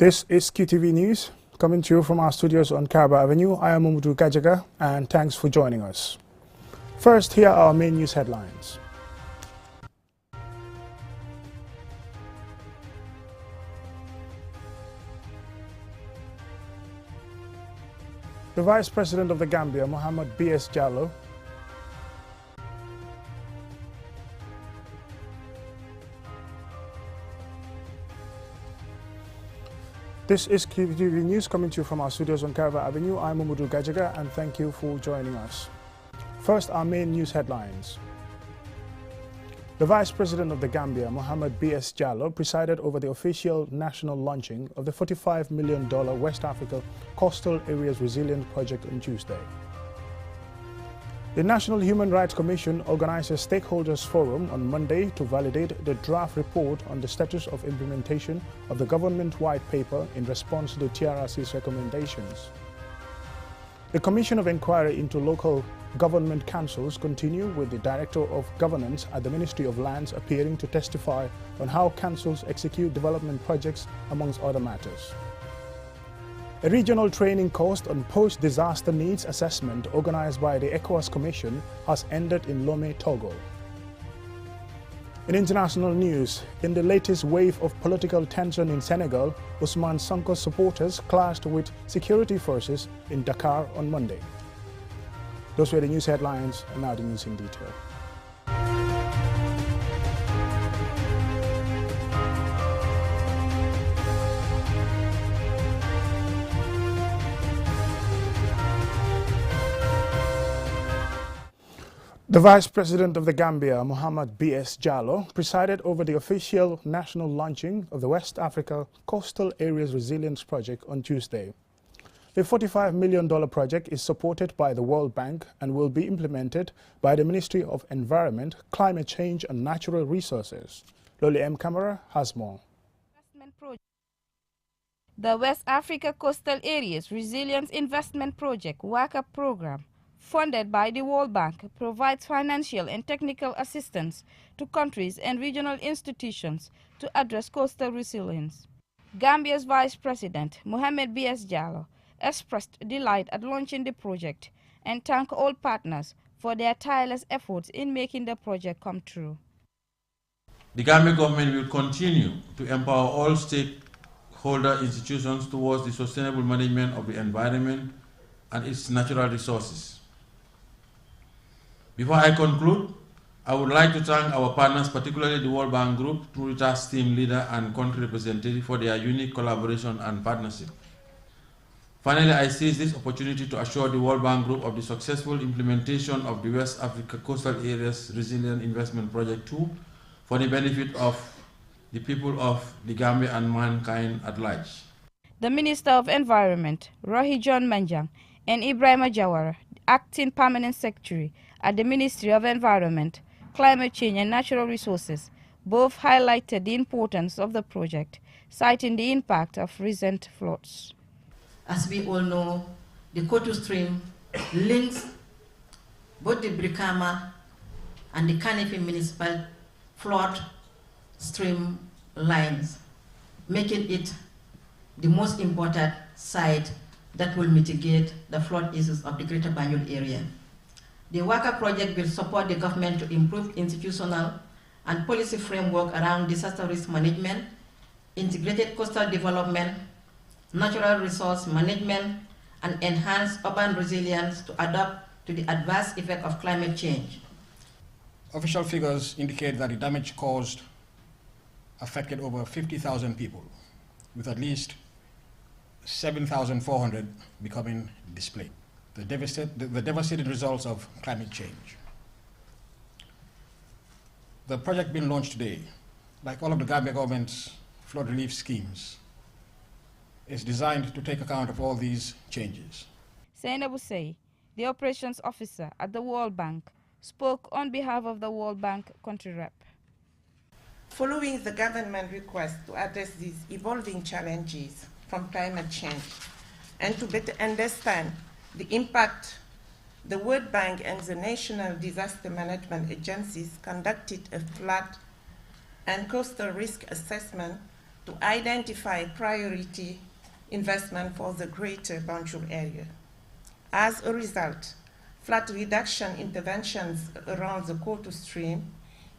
This is QTV News, coming to you from our studios on Caraba Avenue. I am Umudu Gajaga, and thanks for joining us. First, here are our main news headlines. The Vice President of the Gambia, Mohamed B.S. Jallow, This is QTV News, coming to you from our studios on Caraba Avenue. I'm Umudu Gajaga, and thank you for joining us. First, our main news headlines. The Vice President of the Gambia, Mohamed B.S. Jallow, presided over the official national launching of the $45 million West Africa Coastal Areas Resilience Project on Tuesday. The National Human Rights Commission organized a stakeholders forum on Monday to validate the draft report on the status of implementation of the government white paper in response to the TRRC's recommendations. The Commission of Inquiry into Local Government Councils continue, with the Director of Governance at the Ministry of Lands appearing to testify on how councils execute development projects, amongst other matters. A regional training course on post-disaster needs assessment organized by the ECOWAS Commission has ended in Lomé, Togo. In international news, in the latest wave of political tension in Senegal, Ousmane Sonko's supporters clashed with security forces in Dakar on Monday. Those were the news headlines, and now the news in detail. The Vice President of the Gambia, Mohamed B.S. Jallow, presided over the official national launching of the West Africa Coastal Areas Resilience Project on Tuesday. The $45 million project is supported by the World Bank and will be implemented by the Ministry of Environment, Climate Change and Natural Resources. Loli M. Camara has more. The West Africa Coastal Areas Resilience Investment Project WACA program, funded by the World Bank, provides financial and technical assistance to countries and regional institutions to address coastal resilience. Gambia's Vice President, Mohamed B.S. Jallow, expressed delight at launching the project and thanked all partners for their tireless efforts in making the project come true. The Gambia government will continue to empower all stakeholder institutions towards the sustainable management of the environment and its natural resources. Before I conclude, I would like to thank our partners, particularly the World Bank Group, Truritas team leader and country representative, for their unique collaboration and partnership. Finally, I seize this opportunity to assure the World Bank Group of the successful implementation of the West Africa Coastal Areas Resilient Investment Project 2 for the benefit of the people of the Gambia and mankind at large. The Minister of Environment, Rohi John Manjang, and Ibrahima Jawara, Acting Permanent Secretary at the Ministry of Environment, Climate Change and Natural Resources, both highlighted the importance of the project, citing the impact of recent floods. As we all know, the Kotu stream links both the Brikama and the Kanifi municipal flood stream lines, making it the most important site that will mitigate the flood issues of the Greater Banjul area. The WACA project will support the government to improve institutional and policy framework around disaster risk management, integrated coastal development, natural resource management, and enhance urban resilience to adapt to the adverse effect of climate change. Official figures indicate that the damage caused affected over 50,000 people, with at least 7,400 becoming displaced. The devastating results of climate change. The project being launched today, like all of the Gambia government's flood relief schemes, is designed to take account of all these changes. Zainabu Sey, the operations officer at the World Bank, spoke on behalf of the World Bank country rep. Following the government request to address these evolving challenges from climate change and to better understand the impact, the World Bank and the National Disaster Management Agencies conducted a flood and coastal risk assessment to identify priority investment for the greater Banjul area. As a result, flood reduction interventions around the Kotu stream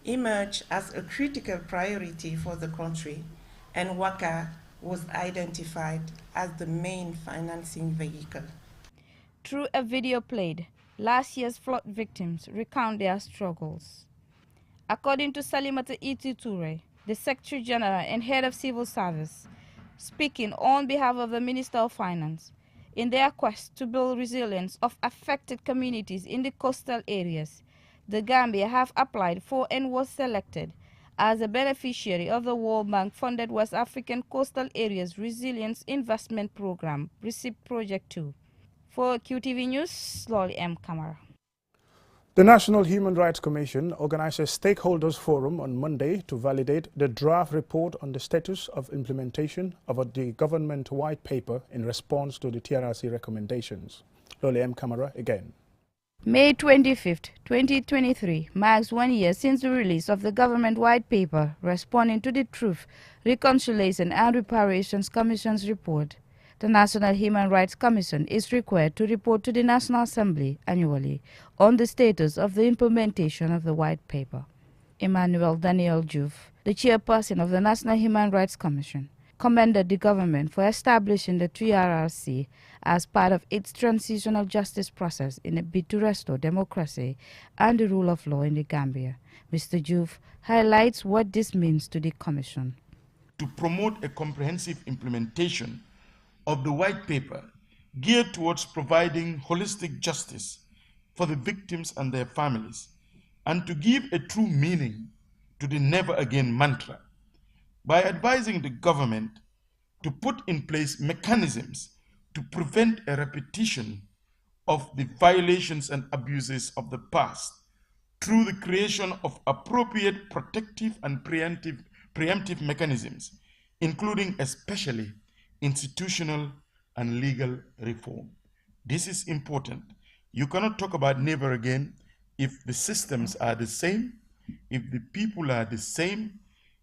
emerged as a critical priority for the country, and WACA was identified as the main financing vehicle. Through a video played, last year's flood victims recount their struggles. According to Salimata Iti Toure, the Secretary General and Head of Civil Service, speaking on behalf of the Minister of Finance, in their quest to build resilience of affected communities in the coastal areas, the Gambia have applied for and was selected as a beneficiary of the World Bank-funded West African Coastal Areas Resilience Investment Program, RECIP Project 2. For QTV News, Lolly M. Kamara. The National Human Rights Commission organized a stakeholders forum on Monday to validate the draft report on the status of implementation of the government white paper in response to the TRRC recommendations. Lolly M. Kamara again. May 25, 2023 marks 1 year since the release of the government white paper responding to the Truth, Reconciliation and Reparations Commission's report. The National Human Rights Commission is required to report to the National Assembly annually on the status of the implementation of the white paper. Emmanuel Daniel Juve, the chairperson of the National Human Rights Commission, commended the government for establishing the TRRC as part of its transitional justice process in a bid to restore democracy and the rule of law in the Gambia. Mr. Juve highlights what this means to the Commission. To promote a comprehensive implementation of the white paper geared towards providing holistic justice for the victims and their families, and to give a true meaning to the never again mantra by advising the government to put in place mechanisms to prevent a repetition of the violations and abuses of the past through the creation of appropriate protective and preemptive mechanisms, including especially institutional and legal reform. This is important. You cannot talk about never again if the systems are the same, if the people are the same,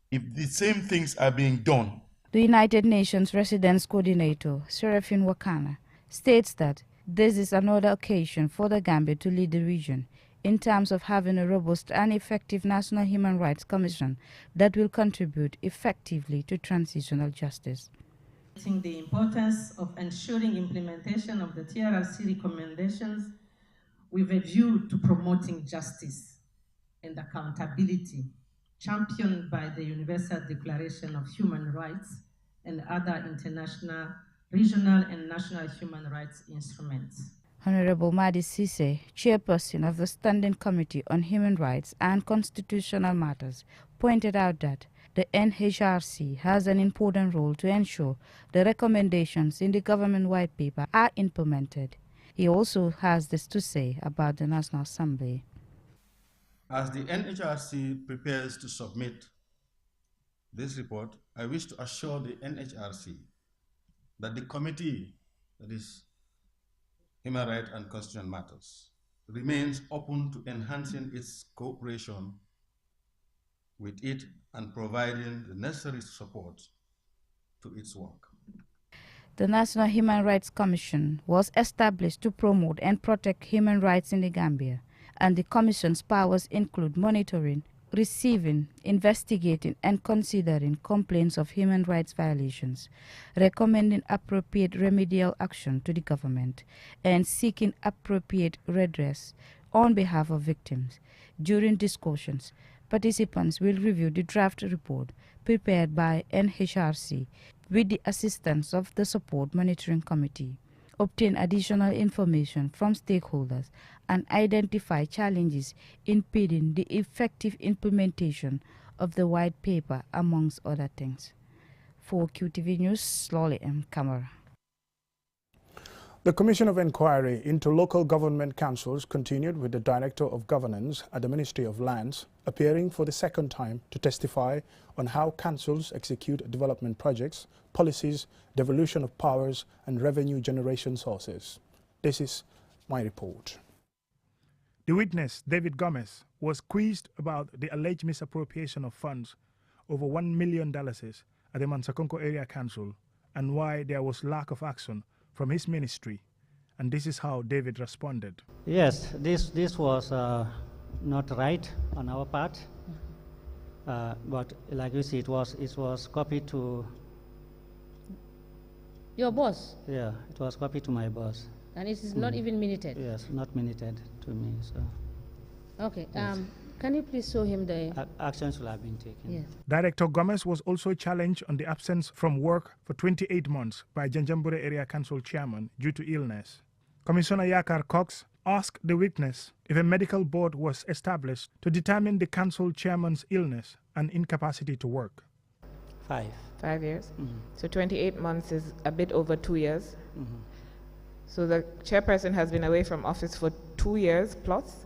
if the same things are being done. The United Nations Residence Coordinator, Serafin Wakana, states that this is another occasion for the Gambia to lead the region in terms of having a robust and effective National Human Rights Commission that will contribute effectively to transitional justice. The importance of ensuring implementation of the TRRC recommendations with a view to promoting justice and accountability championed by the Universal Declaration of Human Rights and other international, regional and national human rights instruments. Honorable Madi Sise, chairperson of the Standing Committee on Human Rights and Constitutional Matters, pointed out that the NHRC has an important role to ensure the recommendations in the government white paper are implemented. He also has this to say about the National Assembly. As the NHRC prepares to submit this report, I wish to assure the NHRC that the committee, that is Human Rights and Constitutional Matters, remains open to enhancing its cooperation with it and providing the necessary support to its work. The National Human Rights Commission was established to promote and protect human rights in the Gambia, and the Commission's powers include monitoring, receiving, investigating, and considering complaints of human rights violations, recommending appropriate remedial action to the government, and seeking appropriate redress on behalf of victims. During discussions, participants will review the draft report prepared by NHRC with the assistance of the Support Monitoring Committee, obtain additional information from stakeholders, and identify challenges impeding the effective implementation of the white paper, amongst other things. For QTV News, Lolly M. Kamara. The Commission of Inquiry into Local Government Councils continued with the Director of Governance at the Ministry of Lands appearing for the second time to testify on how councils execute development projects, policies, devolution of powers, and revenue generation sources. This is my report. The witness, David Gomez, was quizzed about the alleged misappropriation of funds over $1 million at the Mansakonko Area Council and why there was lack of action from his ministry. And this is how David responded. Yes, this was not right on our part, but like you see, it was copied to your boss. Yeah, it was copied to my boss. And it is not even minuted. Yes, not minuted to me. So. Okay. Yes. Can you please show him the actions will have been taken? Yes. Director Gomez was also challenged on the absence from work for 28 months by Janjanbureh Area Council chairman due to illness. Commissioner Yakar Cox asked the witness if a medical board was established to determine the council chairman's illness and incapacity to work. 5 years. Mm-hmm. So 28 months is a bit over 2 years. Mm-hmm. So the chairperson has been away from office for 2 years plus,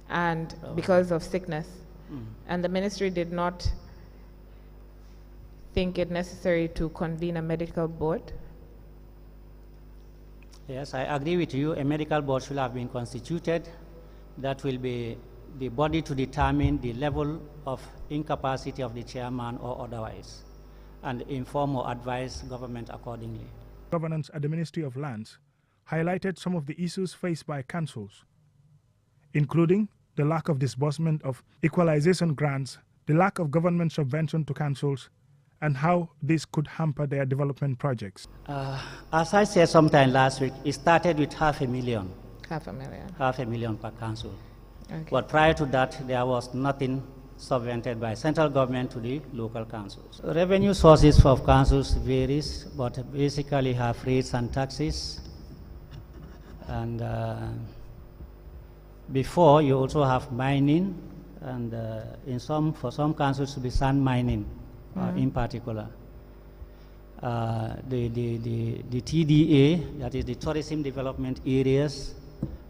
and because of sickness. Mm-hmm. And the ministry did not think it necessary to convene a medical board. Yes, I agree with you. A medical board should have been constituted. That will be the body to determine the level of incapacity of the chairman or otherwise, and inform or advise government accordingly. Governance at the Ministry of Lands highlighted some of the issues faced by councils, including the lack of disbursement of equalization grants, the lack of government subvention to councils, and how this could hamper their development projects. As I said sometime last week, it started with $500,000. $500,000 per council. Okay. But prior to that, there was nothing subvented by central government to the local councils. Revenue sources for councils varies, but basically have rates and taxes. And before, you also have mining, and for some councils to be sand mining. In particular, the TDA, that is the tourism development areas,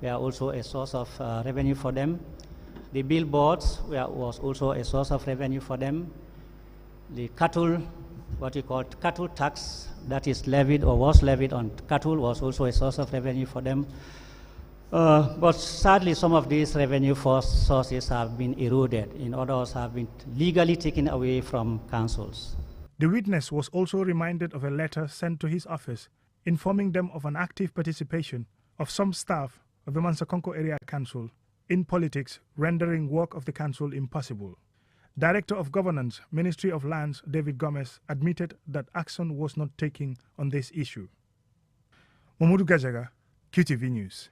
were also a source of revenue for them. The billboards was also a source of revenue for them. The cattle, what we call cattle tax, that is levied or was levied on cattle, was also a source of revenue for them. But sadly, some of these revenue sources have been eroded. In others, have been legally taken away from councils. The witness was also reminded of a letter sent to his office informing them of an active participation of some staff of the Mansakonko Area Council in politics, rendering work of the council impossible. Director of Governance, Ministry of Lands, David Gomez, admitted that action was not taken on this issue. Mamadou Gajaga, QTV News.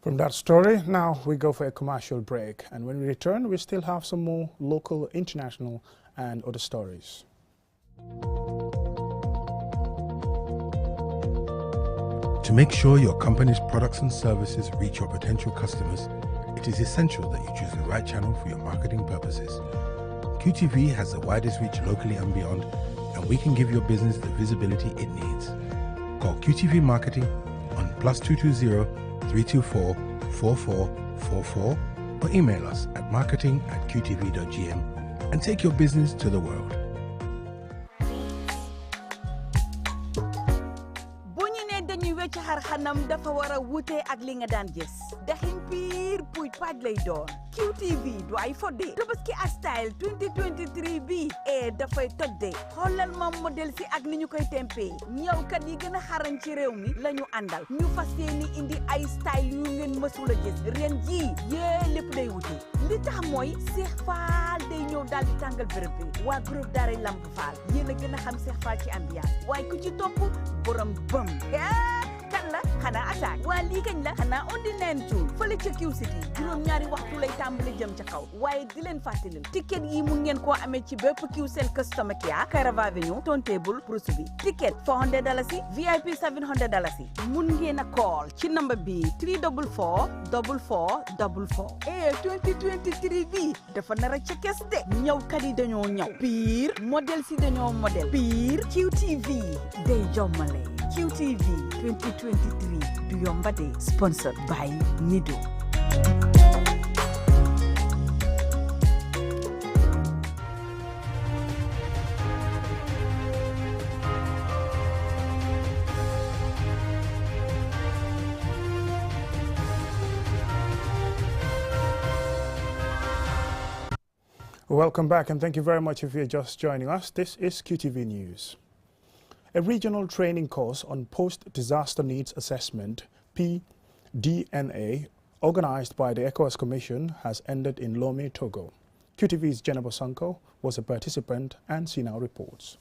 From that story, now we go for a commercial break. And when we return, we still have some more local, international, and other stories. To make sure your company's products and services reach your potential customers, it is essential that you choose the right channel for your marketing purposes. QTV has the widest reach locally and beyond, and we can give your business the visibility it needs. Call QTV Marketing on +220 324 4444 or email us at marketing@qtv.gm and take your business to the world. xanam dafa war a wute ak li nga daan gis daxin piir puuj paaj lay doon QTV du ay fodde Tabaski style 2023 bi dafay toj de xoolal ma modèle si ak ni ñu koy tempee ñawkat yi gën a xarañ ci réew mi la ñu àndal ñu fas yéene indi ay style yu ngeen mësul a gis ren ji lépp day wute li tax mooy Cheikh Fall day ñëw daal di tàngal bërëb bi waa groupe Daara Lamp Fall yéen a gën a xam Cheikh Fall ci ambiance waaye ku ci topp borom bëm kan la xanaa attaque waa lii kañ la xanaa ondi neen cuul fële ca Q City juróom-ñaari waxtu lay tàmbali jëm ca kaw waaye di leen fàttalil ticket yi mu ngeen koo amee ci bépp Qcell customer care Kairaba Avenue turntable Bruce bi ticket $400 VIP $700 mun ngeen a call ci number bi 344 4444 2023 bi dafa nar a ca kes de ñëwkat yi dañoo ñëw pire modèle si dañoo modèle pire QTV day jommale QTV 2023 du yomba de sponsored by Nido. Welcome back, and thank you very much if you're just joining us. This is QTV News. A regional training course on post-disaster needs assessment, PDNA, organized by the ECOWAS Commission has ended in Lomé, Togo. QTV's Jennifer Sanko was a participant, and she now reports.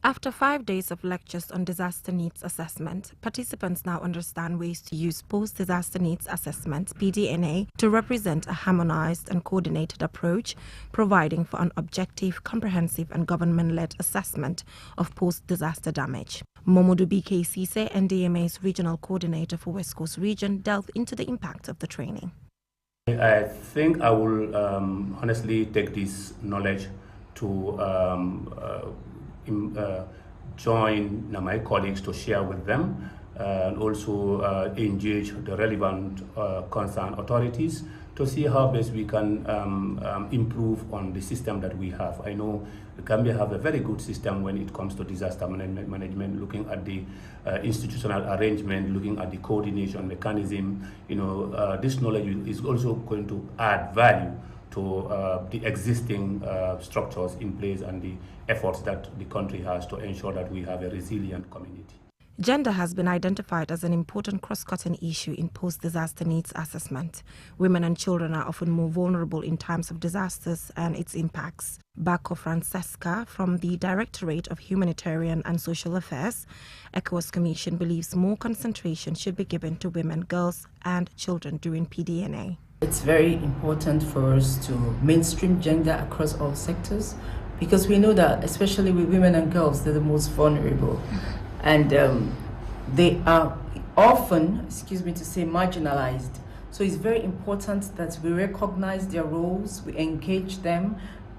After 5 days of lectures on disaster needs assessment, participants now understand ways to use post-disaster needs assessment, PDNA, to represent a harmonized and coordinated approach, providing for an objective, comprehensive and government-led assessment of post-disaster damage. Momodu BK Sise, NDMA's regional coordinator for West Coast region, delved into the impact of the training. I think I will honestly take this knowledge to join my colleagues to share with them and also engage the relevant concerned authorities to see how best we can improve on the system that we have. I know Gambia have a very good system when it comes to disaster management, looking at the institutional arrangement, looking at the coordination mechanism. This knowledge is also going to add value to the existing structures in place and the efforts that the country has to ensure that we have a resilient community. Gender has been identified as an important cross-cutting issue in post-disaster needs assessment. Women and children are often more vulnerable in times of disasters and its impacts. Bako Francesca from the Directorate of Humanitarian and Social Affairs, ECOWAS Commission believes more concentration should be given to women, girls and children during PDNA. It's very important for us to mainstream gender across all sectors because we know that especially with women and girls, they're the most vulnerable. And they are often, marginalized. So it's very important that we recognize their roles, we engage them,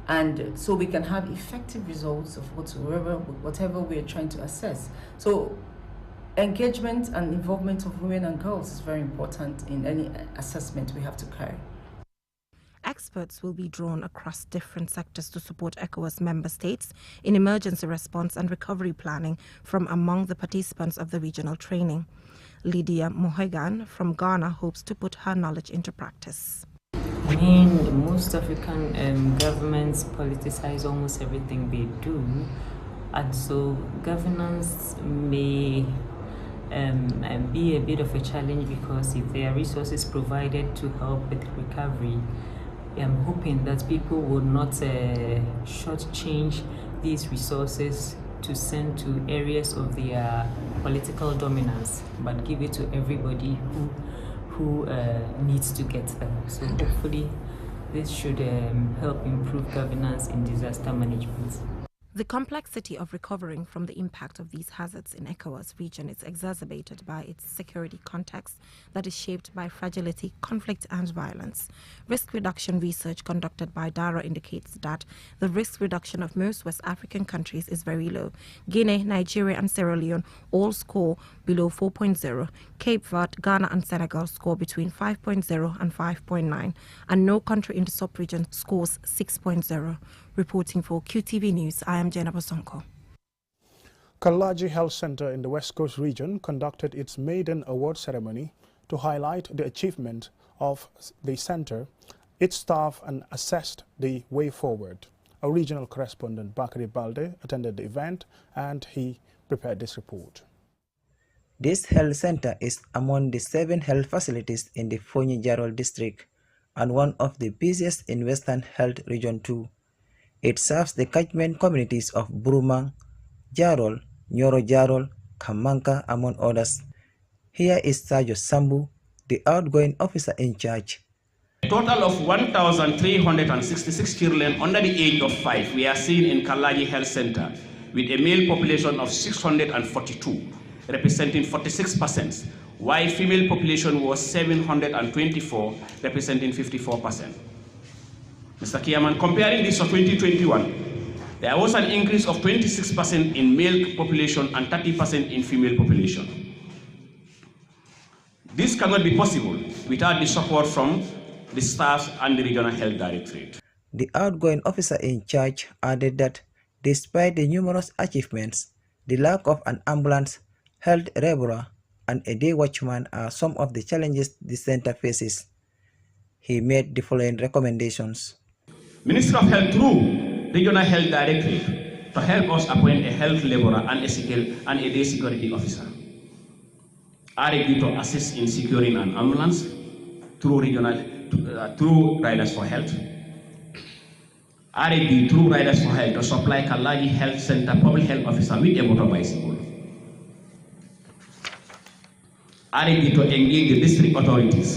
and so we can have effective results of whatever we are trying to assess. So engagement and involvement of women and girls is very important in any assessment we have to carry. Experts will be drawn across different sectors to support ECOWAS member states in emergency response and recovery planning from among the participants of the regional training. Lydia Mohegan from Ghana hopes to put her knowledge into practice. Most African governments politicize almost everything they do, and so governance may be a bit of a challenge because if there are resources provided to help with recovery, I'm hoping that people will not shortchange these resources to send to areas of their political dominance, but give it to everybody who needs to get them. So hopefully this should help improve governance in disaster management. The complexity of recovering from the impact of these hazards in ECOWAS region is exacerbated by its security context that is shaped by fragility, conflict and violence. Risk reduction research conducted by DARA indicates that the risk reduction of most West African countries is very low. Guinea, Nigeria and Sierra Leone all score below 4.0. Cape Verde, Ghana and Senegal score between 5.0 and 5.9. And no country in the sub-region scores 6.0. Reporting for QTV News, I am Jennifer Sonko. Kalaji Health Center in the West Coast region conducted its maiden award ceremony to highlight the achievement of the center, its staff and assessed the way forward. Our regional correspondent Bakari Balde attended the event and he prepared this report. This health center is among the 7 health facilities in the Fonyi-Jarol district and one of the busiest in Western Health Region 2. It serves the catchment communities of Brumang, Jarol, Nyoro Jarol, Kamanka, among others. Here is Sajo Sambu, the outgoing officer in charge. A total of 1,366 children under the age of 5 we are seen in Kalaji Health Center, with a male population of 642, representing 46%, while female population was 724, representing 54%. Mr. Kiaman, comparing this to 2021, there was an increase of 26% in male population and 30% in female population. This cannot be possible without the support from the staff and the Regional Health Directorate. The outgoing officer in charge added that despite the numerous achievements, the lack of an ambulance, health laborer, and a day watchman are some of the challenges the center faces. He made the following recommendations. Ministry of Health through Regional Health Directorate to help us appoint a health laborer and a day security officer. RAB to assist in securing an ambulance through through Riders for Health. RAB through Riders for Health to supply Kalaji Health Center public health officer with a motor bicycle. RAB to engage the district authorities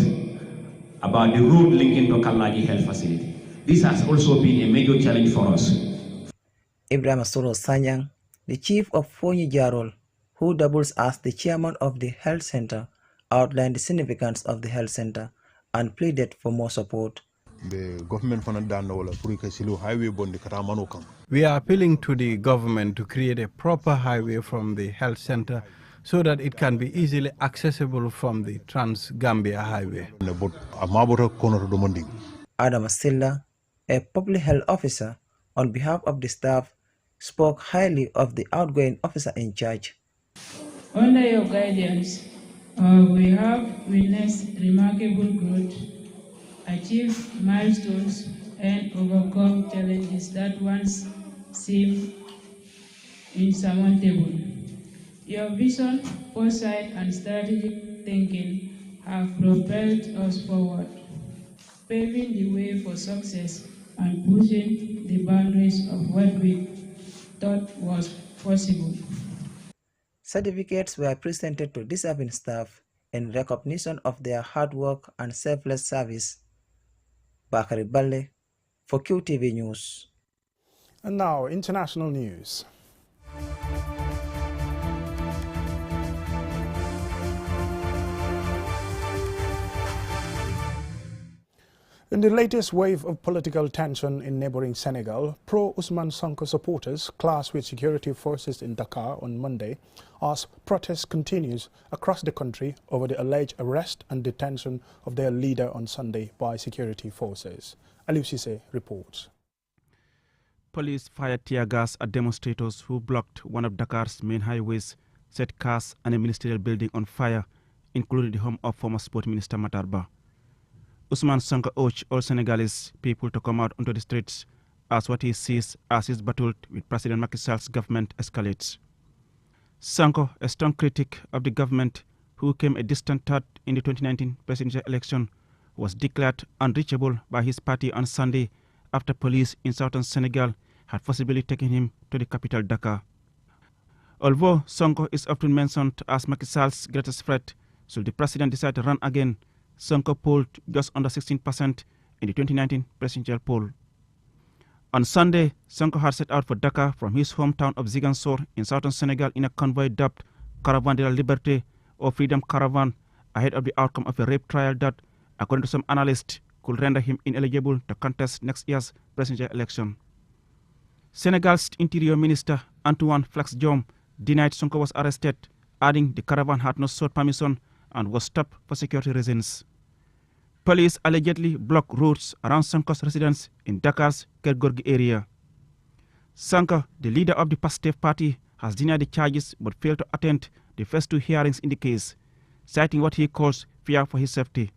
about the road linking to Kalaji Health Facility. This has also been a major challenge for us. Ibrahim Soro Sanyang, the chief of Fonyi Jarol, who doubles as the chairman of the health center, outlined the significance of the health center and pleaded for more support. The government highway. We are appealing to the government to create a proper highway from the health center so that it can be easily accessible from the Trans-Gambia highway. Adam Silla, a public health officer, on behalf of the staff, spoke highly of the outgoing officer in charge. Under your guidance, we have witnessed remarkable growth, achieved milestones, and overcome challenges that once seemed insurmountable. Your vision, foresight, and strategic thinking have propelled us forward, paving the way for success and pushing the boundaries of what we thought was possible. Certificates were presented to deserving staff in recognition of their hard work and selfless service. Bakari Balle for QTV News. And now, international news. In the latest wave of political tension in neighboring Senegal, pro-Ousmane Sonko supporters clashed with security forces in Dakar on Monday as protest continues across the country over the alleged arrest and detention of their leader on Sunday by security forces. Aliou Cissé reports. Police fired tear gas at demonstrators who blocked one of Dakar's main highways, set cars and a ministerial building on fire, including the home of former Sport Minister Matarba. Ousmane Sonko urged all Senegalese people to come out onto the streets as what he sees as his battle with President Macky Sall's government escalates. Sonko, a strong critic of the government who came a distant third in the 2019 presidential election, was declared unreachable by his party on Sunday after police in southern Senegal had forcibly taken him to the capital Dakar. Although Sonko is often mentioned as Macky Sall's greatest threat, should the president decide to run again, Sonko polled just under 16% in the 2019 presidential poll. On Sunday, Sonko had set out for Dakar from his hometown of Ziguinchor in southern Senegal in a convoy dubbed Caravane de la Liberté or Freedom Caravan ahead of the outcome of a rape trial that, according to some analysts, could render him ineligible to contest next year's presidential election. Senegal's Interior Minister Antoine Félix Diome denied Sonko was arrested, adding the caravan had no sought permission and was stopped for security reasons. Police allegedly blocked roads around Sonko's residence in Dakar's Kergorgi area. Sonko, the leader of the Pastef party, has denied the charges but failed to attend the first two hearings in the case, citing what he calls fear for his safety.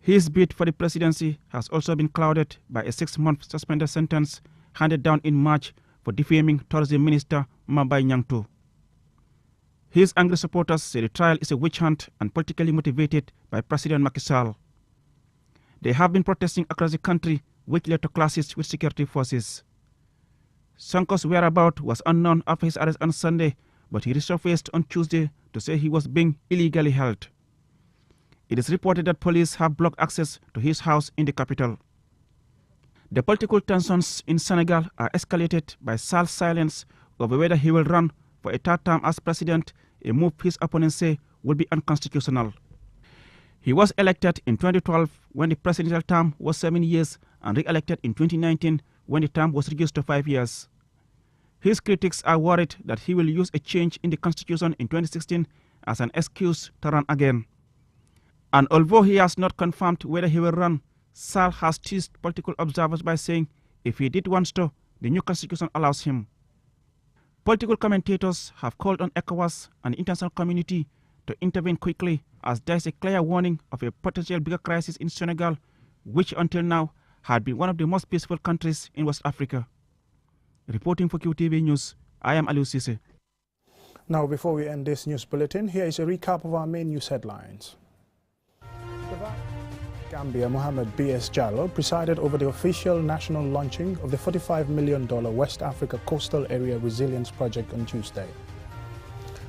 His bid for the presidency has also been clouded by a 6-month suspended sentence handed down in March for defaming Tourism Minister Mbaye Niang. His angry supporters say the trial is a witch hunt and politically motivated by President Macky Sall. They have been protesting across the country, which led to clashes with security forces. Sonko's whereabouts was unknown after his arrest on Sunday, but he resurfaced on Tuesday to say he was being illegally held. It is reported that police have blocked access to his house in the capital. The political tensions in Senegal are escalated by Sall's silence over whether he will run for a third term as president, a move his opponents say would be unconstitutional. He was elected in 2012 when the presidential term was 7 years and re-elected in 2019 when the term was reduced to 5 years. His critics are worried that he will use a change in the constitution in 2016 as an excuse to run again. And although he has not confirmed whether he will run, Sall has teased political observers by saying if he did want to, the new constitution allows him. Political commentators have called on ECOWAS and the international community to intervene quickly as there is a clear warning of a potential bigger crisis in Senegal, which until now had been one of the most peaceful countries in West Africa. Reporting for QTV News, I am Aliou Cisse. Now, before we end this news bulletin, here is a recap of our main news headlines. Gambia Mohamed B.S. Jallow presided over the official national launching of the $45 million West Africa Coastal Area Resilience Project on Tuesday.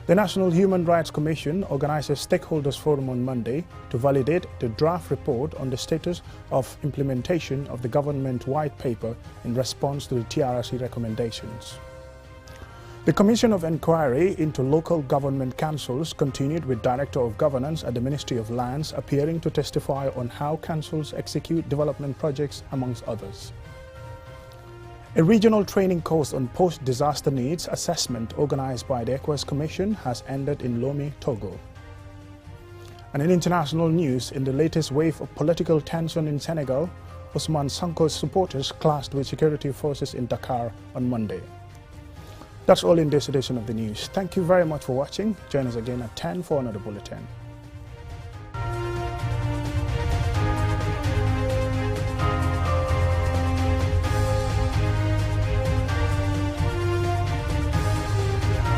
The National Human Rights Commission organized a stakeholders forum on Monday to validate the draft report on the status of implementation of the government white paper in response to the TRRC recommendations. The Commission of Inquiry into Local Government Councils continued with Director of Governance at the Ministry of Lands appearing to testify on how councils execute development projects, amongst others. A regional training course on post-disaster needs assessment organized by the ECOWAS Commission has ended in Lomé, Togo. And in international news, in the latest wave of political tension in Senegal, Ousmane Sonko's supporters clashed with security forces in Dakar on Monday. That's all in this edition of the news. Thank you very much for watching. Join us again at 10 for another bulletin.